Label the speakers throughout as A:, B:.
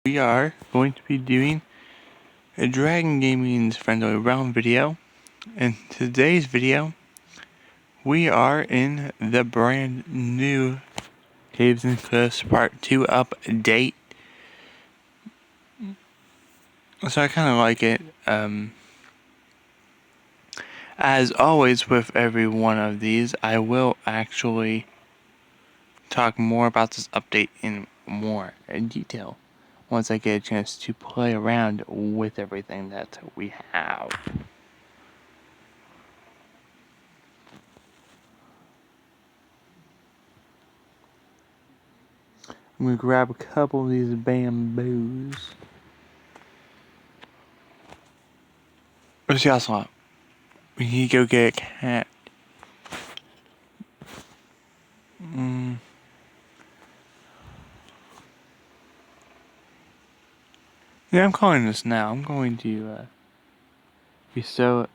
A: We are going to be doing a Dragon Gaming's Friendly Realm video. In today's video, we are in the brand new Caves and Cliffs Part 2 update. So I kind of like it. As always with every one of these, I will actually talk more about this update in more detail once I get a chance to play around with everything that we have. I'm gonna grab a couple of these bamboos. Where's the ocelot? We need to go get a cat. Yeah, I'm calling this now. I'm going to bestow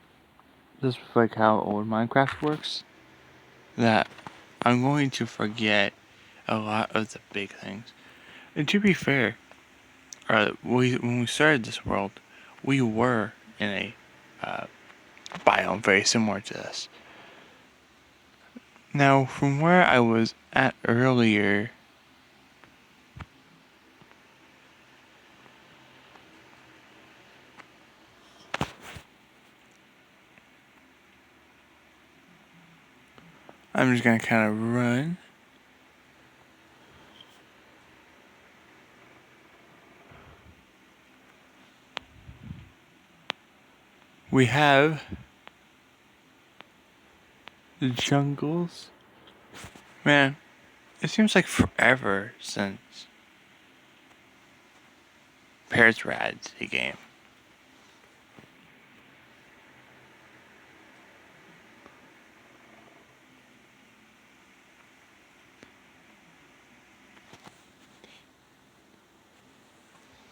A: this is like how old Minecraft works. That I'm going to forget a lot of the big things. And to be fair, when we started this world, we were in a biome very similar to this. Now, from where I was at earlier, I'm just gonna kind of run. We have the jungles. Man, it seems like forever since Parrots Rad's the game.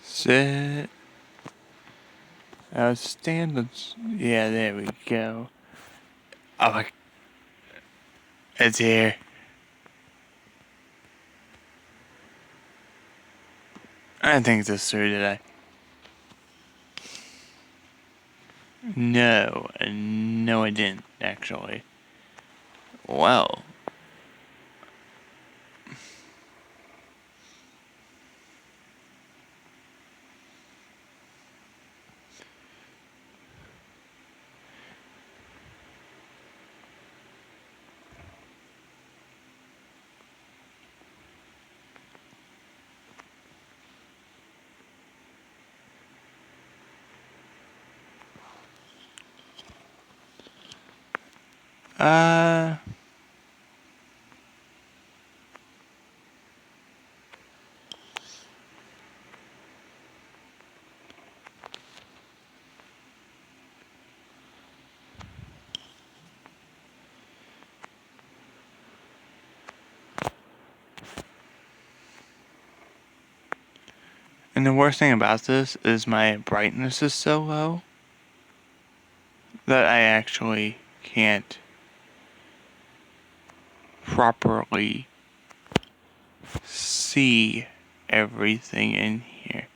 A: Sit. Stand. Yeah, there we go. Oh, it's here. I didn't think this through, did I? No, I didn't, actually. Well. And the worst thing about this is my brightness is so low that I actually can't properly see everything in here.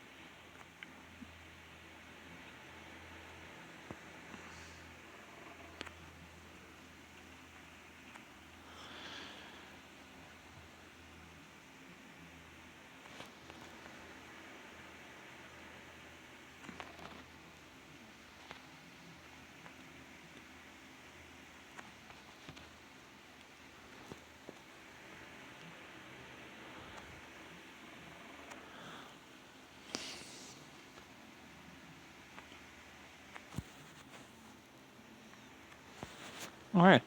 A: Alright.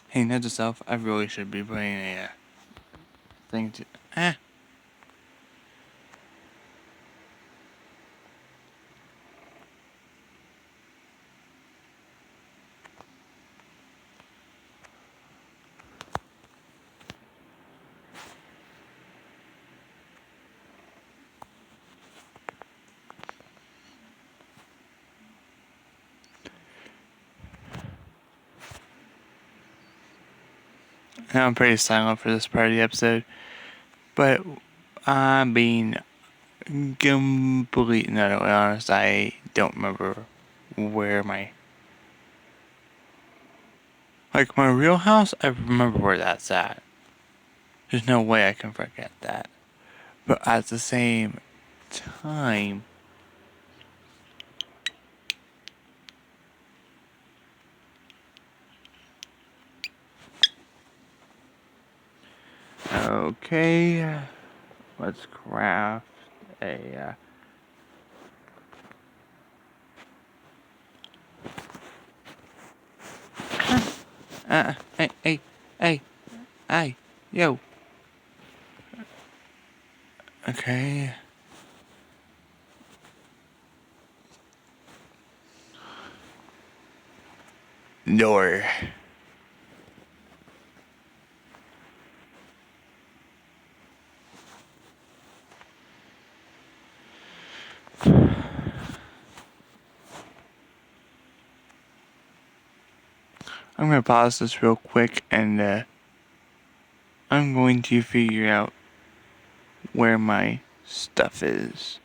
A: Hey, note to self, I really should be playing a thing to. Now I'm pretty silent for this part of the episode, but I'm being completely not honest. I don't remember where my real house. I remember where that's at. There's no way I can forget that. But at the same time, okay, let's craft a. Hey, yo. Okay. Door. I'm gonna pause this real quick and I'm going to figure out where my stuff is.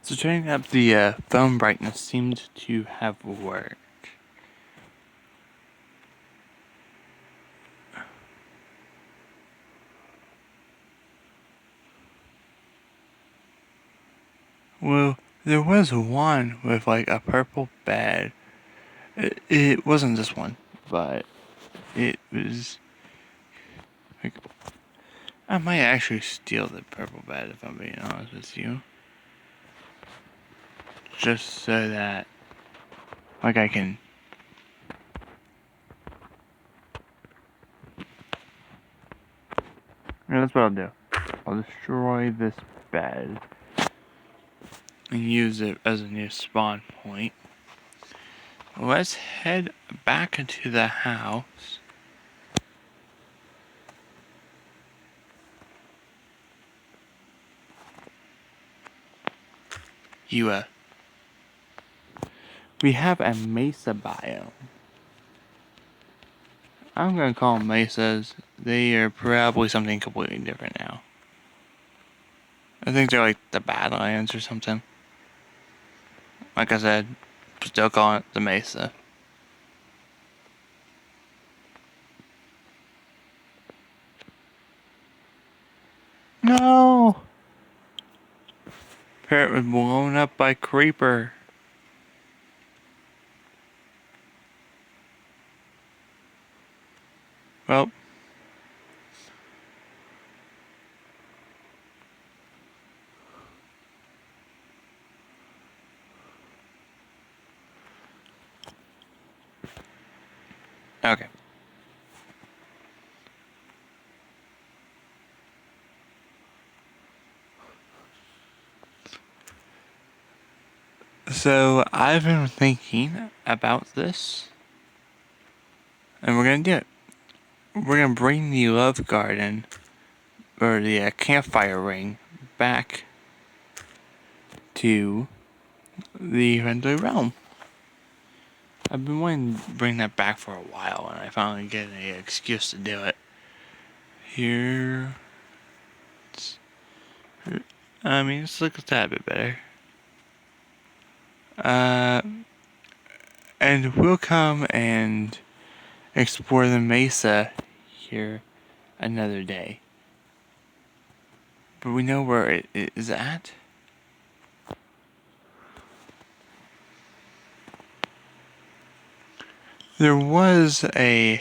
A: So turning up the phone brightness seemed to have worked. Well, there was one with like a purple bed. It wasn't this one, but it was like I might actually steal the purple bed if I'm being honest with you. Just so that like I can. Yeah, that's what I'll do. I'll destroy this bed and use it as a new spawn point. Let's head back into the house. We have a Mesa biome. I'm gonna call them Mesas. They are probably something completely different now. I think they're like the Badlands or something. Like I said, still calling it the Mesa. No! Parrot was blown up by Creeper. Well. Okay. So I've been thinking about this. And we're gonna do it. We're gonna bring the love garden, or the campfire ring, back to the friendly realm. I've been wanting to bring that back for a while, and I finally get an excuse to do it. Here. This looks a tad bit better. And we'll come and explore the Mesa here another day. But we know where it is at. There was a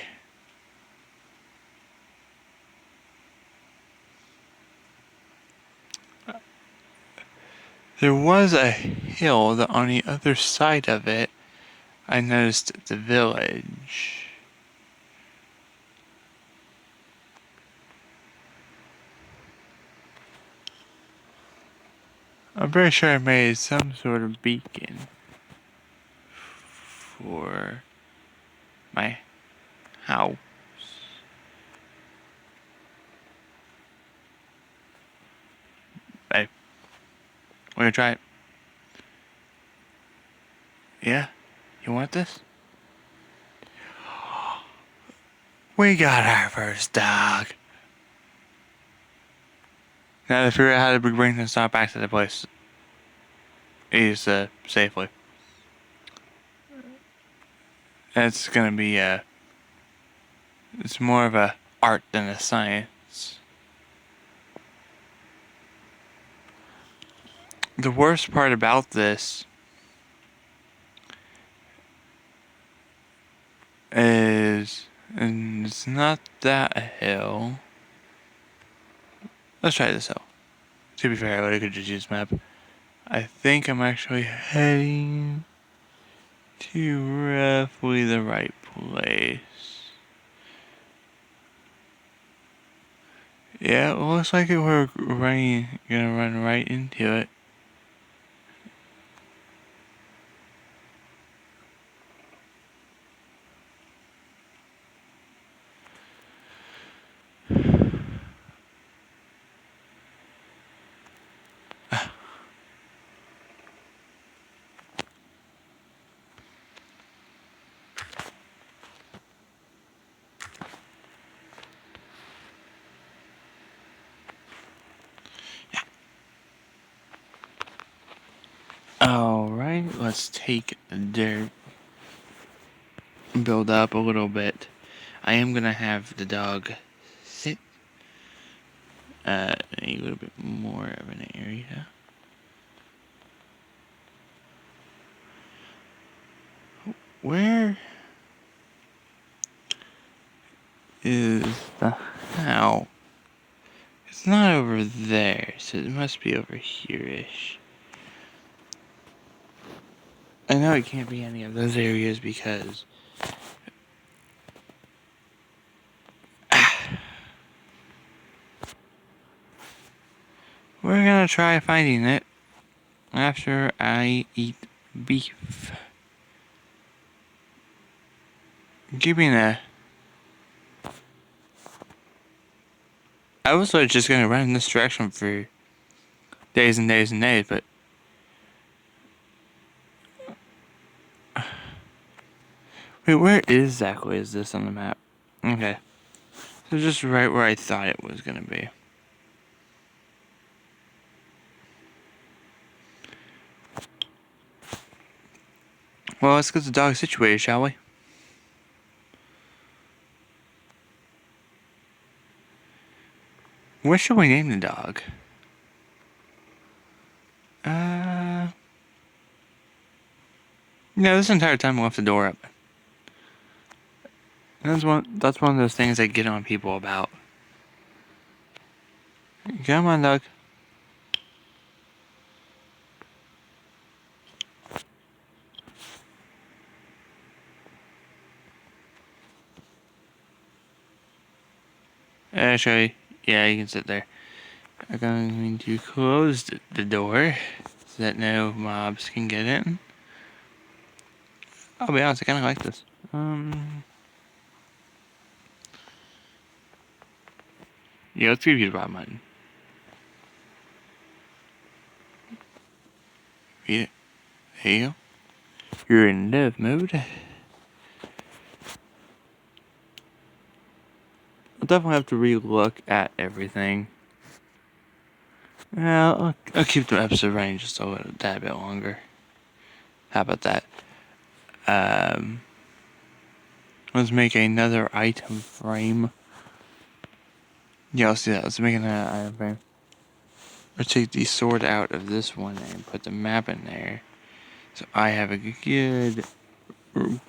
A: hill that on the other side of it, I noticed the village. I'm pretty sure I made some sort of beacon for my house. Hey, we're gonna try it. Yeah? You want this? We got our first dog. Now to figure out how to bring this dog back to the place is safely. It's gonna be it's more of a art than a science. The worst part about this is, and it's not that a hill. Let's try this hill. To be fair, I could just use map. I think I'm actually heading to roughly the right place. Yeah, it looks like we're gonna run right into it. Alright, let's take the dirt, build up a little bit. I am gonna have the dog sit a little bit more of an area. Where is the how? It's not over there, so it must be over here-ish. I know it can't be any of those areas because we're gonna try finding it after I eat beef. Give me a... I was just gonna run in this direction for days and days and days, but... Wait, where exactly is this on the map? Okay. So just right where I thought it was gonna be. Well, let's get the dog situated, shall we? What should we name the dog? Yeah, this entire time I left the door up. That's one of those things I get on people about. Come on, dog. Actually, yeah, you can sit there. I'm going to close the door so that no mobs can get in. I'll be honest, I kind of like this. Yeah, let's give you the bottom button. Yeah, there you go. You're in love mode. I'll definitely have to re-look at everything. Well, I'll keep the episode running just a little tad bit longer. How about that? Let's make another item frame. Yeah, let's do that. Let's make another item frame. Let's take the sword out of this one and put the map in there. So I have a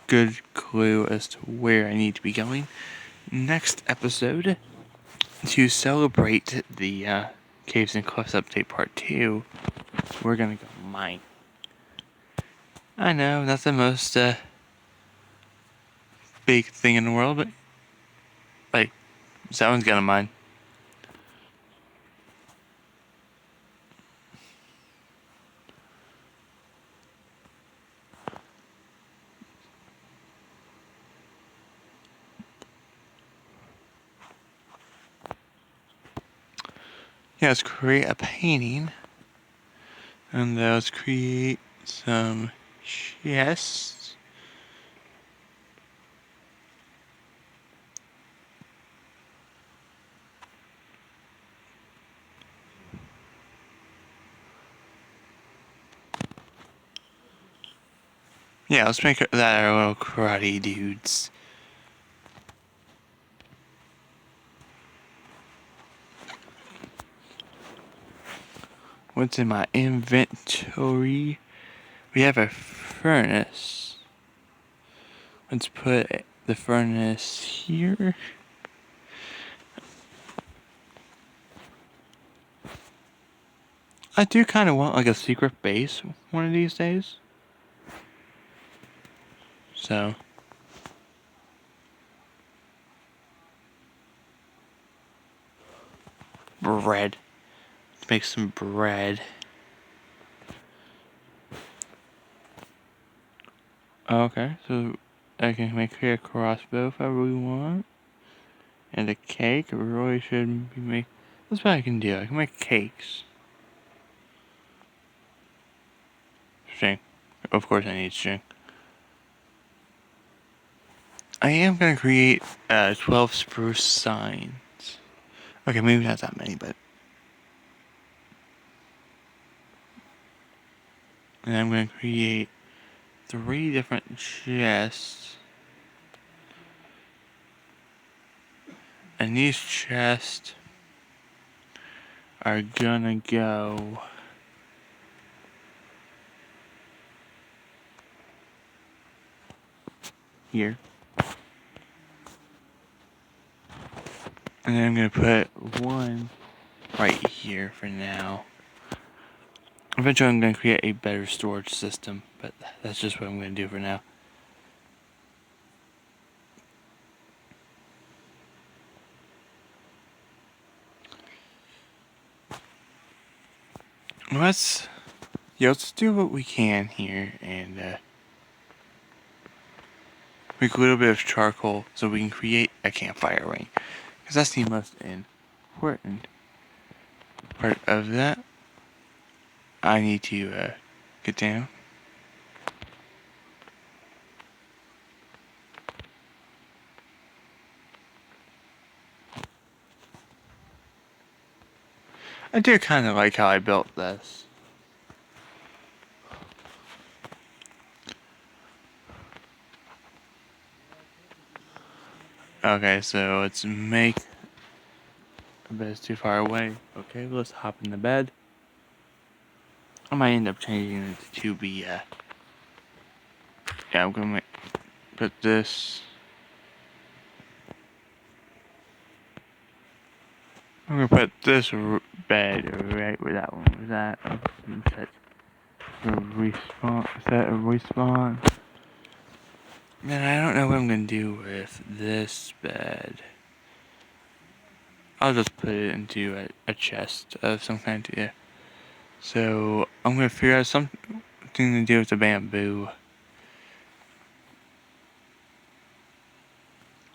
A: good clue as to where I need to be going. Next episode, to celebrate the Caves and Cliffs update part 2, we're gonna go mine. I know, not the most big thing in the world, but like, someone's gonna mine. Yeah, let's create a painting. And let's create some chests. Yeah, let's make that our little karate dudes. What's in my inventory? We have a furnace. Let's put the furnace here. I do kind of want like a secret base one of these days. So. Bread. Let's make some bread. Okay, so I can make here a crossbow if I really want. And a cake. I really shouldn't be making. That's what I can do. I can make cakes. String. Of course I need string. I am going to create 12 spruce signs. Okay, maybe not that many, but... And I'm going to create 3 different chests. And these chests are gonna go... here. And then I'm gonna put one right here for now. Eventually I'm gonna create a better storage system, but that's just what I'm gonna do for now. Let's do what we can here and make a little bit of charcoal so we can create a campfire ring. Because that's the most important part of that. I need to get down. I do kind of like how I built this. Okay, so let's make... The bed's too far away. Okay, let's hop in the bed. I might end up changing it to be, yeah, I'm gonna put this... I'm gonna put this bed right where that one was at. Set a respawn. Then I don't know what I'm gonna do with this bed. I'll just put it into a chest of some kind, yeah. So I'm gonna figure out something to do with the bamboo.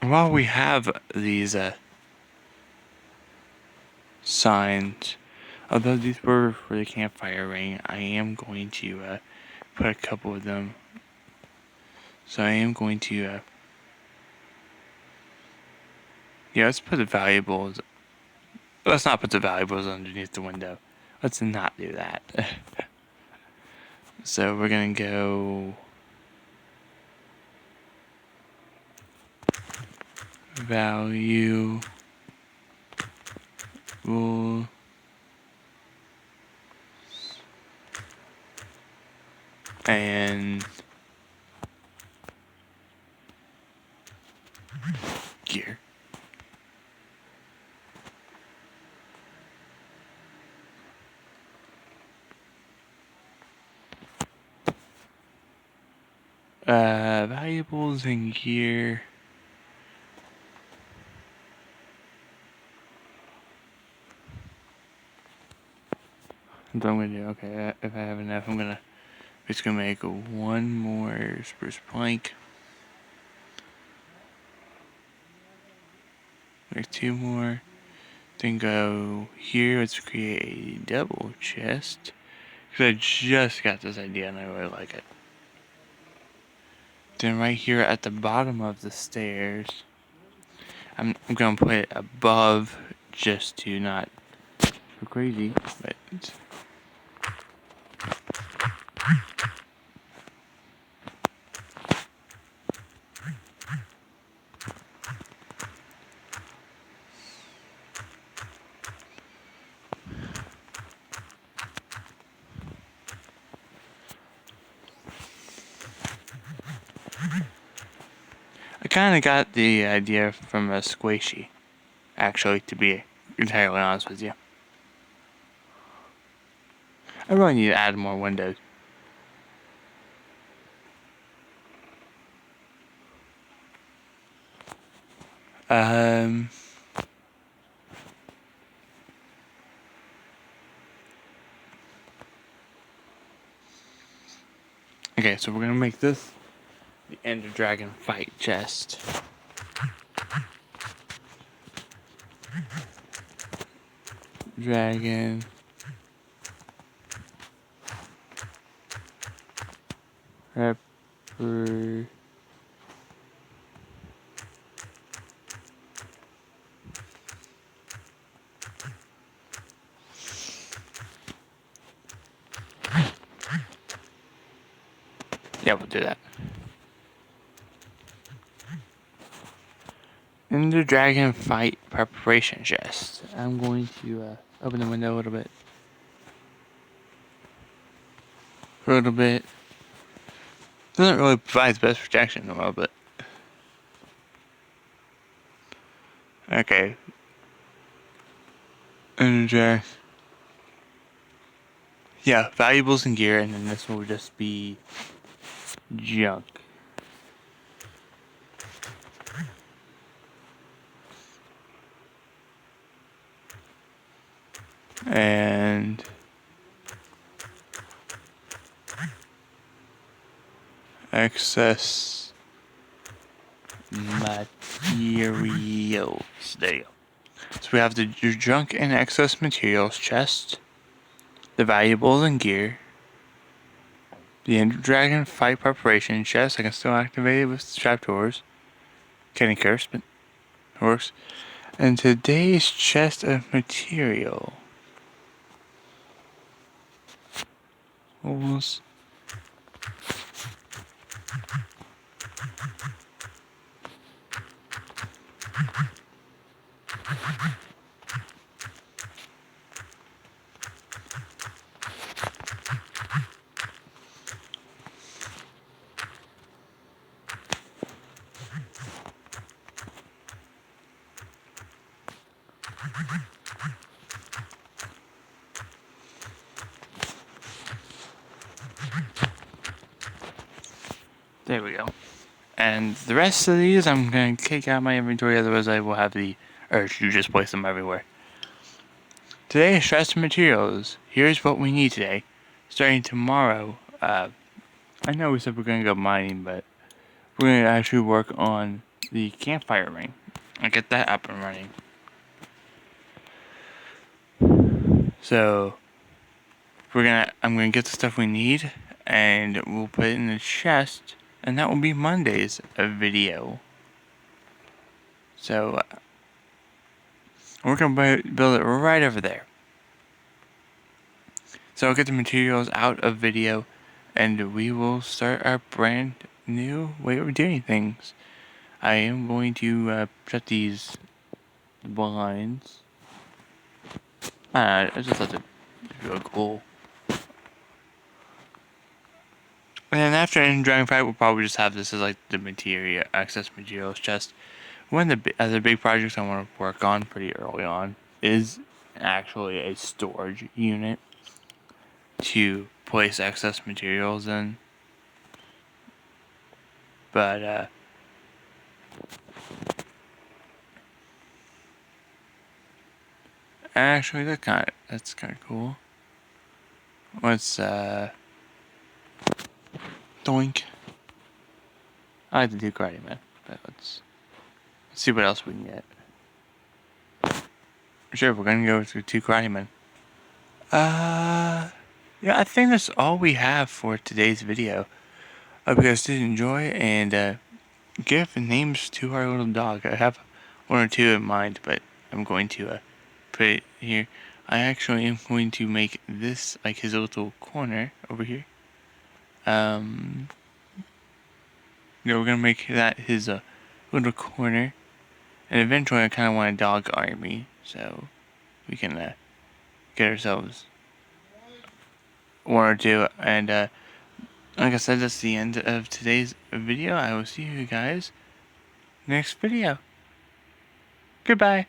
A: While we have these signs, although these were for the campfire ring, I am going to put a couple of them. So I am going to yeah, let's put the valuables. Let's not put the valuables underneath the window. Let's not do that. So we're gonna go value and gear. Valuables and gear. That's what I'm gonna do. Okay, if I have enough, I'm just gonna make one more spruce plank. Make 2 more. Then go here. Let's create a double chest. Because I just got this idea and I really like it. Then right here at the bottom of the stairs, I'm gonna put it above just to not go crazy, but kind of got the idea from a squishy, actually, to be entirely honest with you. I really need to add more windows. Okay, so we're gonna make this the Ender Dragon fight chest. Dragon. Pepper. Yeah, we'll do that. Ender Dragon fight preparation chest. I'm going to open the window a little bit. A little bit. Doesn't really provide the best protection in the world, but okay. Ender Dragon. Yeah, valuables and gear, and then this will just be junk. And excess materials. There you go. So we have the junk and excess materials chest, the valuables and gear, the Ender Dragon fight preparation chest. I can still activate it with trapdoors. Candy curse, but it works. And today's chest of material. Almost. There we go. And the rest of these I'm going to kick out my inventory, otherwise I will have the urge to just place them everywhere. Today's chest of materials. Here's what we need today. Starting tomorrow, I know we said we're going to go mining, but we're going to actually work on the campfire ring and get that up and running. So I'm gonna get the stuff we need, and we'll put it in the chest, and that will be Monday's video. So we're gonna build it right over there. So I'll get the materials out of video, and we will start our brand new way of doing things. I am going to shut these blinds. I just thought it really cool. And after Ender Dragon fight, we'll probably just have this as like the access materials chest. One of the other big projects I want to work on pretty early on is actually a storage unit to place excess materials in. But actually that's kind of cool. Let's doink. I like to do karate, man. But let's see what else we can get. Sure, we're gonna go through 2 karate men. Yeah, I think that's all we have for today's video. I hope you guys did enjoy, and give names to our little dog. I have 1 or 2 in mind, but I'm going to put it here. I actually am going to make this like his little corner over here. We're gonna make that his little corner, and eventually I kind of want a dog army, so we can get ourselves 1 or 2. And like I said, that's the end of today's video. I will see you guys next video. Goodbye.